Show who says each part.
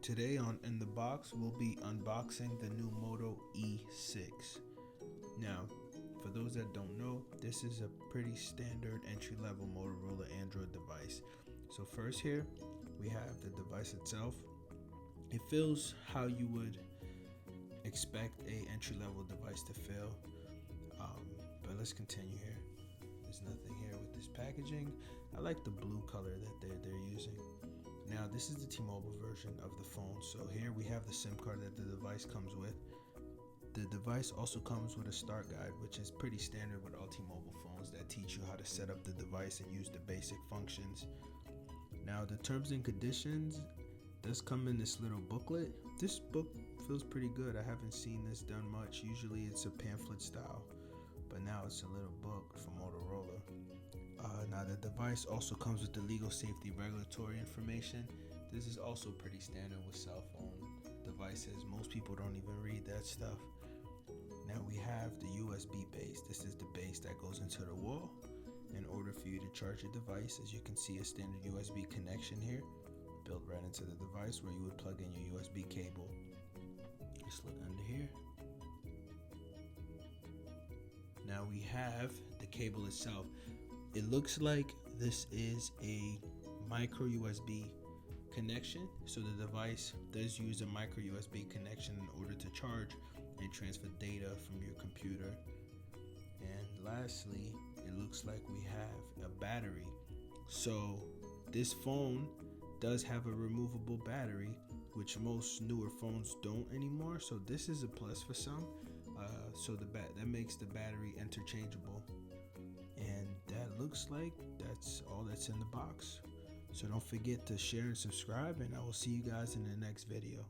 Speaker 1: Today on In the Box, we'll be unboxing the new Moto E6. Now, for those that don't know, this is a pretty standard entry-level Motorola Android device. So first here, we have the device itself. It feels how you would expect a entry-level device to feel. But let's continue here. There's nothing here with this packaging. I like the blue color that they're using. Now this is the T-Mobile version of the phone. So here we have the SIM card that the device comes with. The device also comes with a start guide, which is pretty standard with all T-Mobile phones that teach you how to set up the device and use the basic functions. Now the terms and conditions does come in this little booklet. This book feels pretty good. I haven't seen this done much. Usually it's a pamphlet style, but now it's a little book from Motorola. Now the device also comes with the legal, safety, regulatory information. This is also pretty standard with cell phone devices. Most people don't even read that stuff. Now we have the USB base. This is the base that goes into the wall in order for you to charge your device. As you can see, a standard USB connection here built right into the device where you would plug in your USB cable. Just look under here. Now we have the cable itself. It looks like this is a micro USB connection. So the device does use a micro USB connection in order to charge and transfer data from your computer. And lastly, it looks like we have a battery. So this phone does have a removable battery, which most newer phones don't anymore. So this is a plus for some. So that makes the battery interchangeable. And that looks like that's all that's in the box. So don't forget to share and subscribe, and I will see you guys in the next video.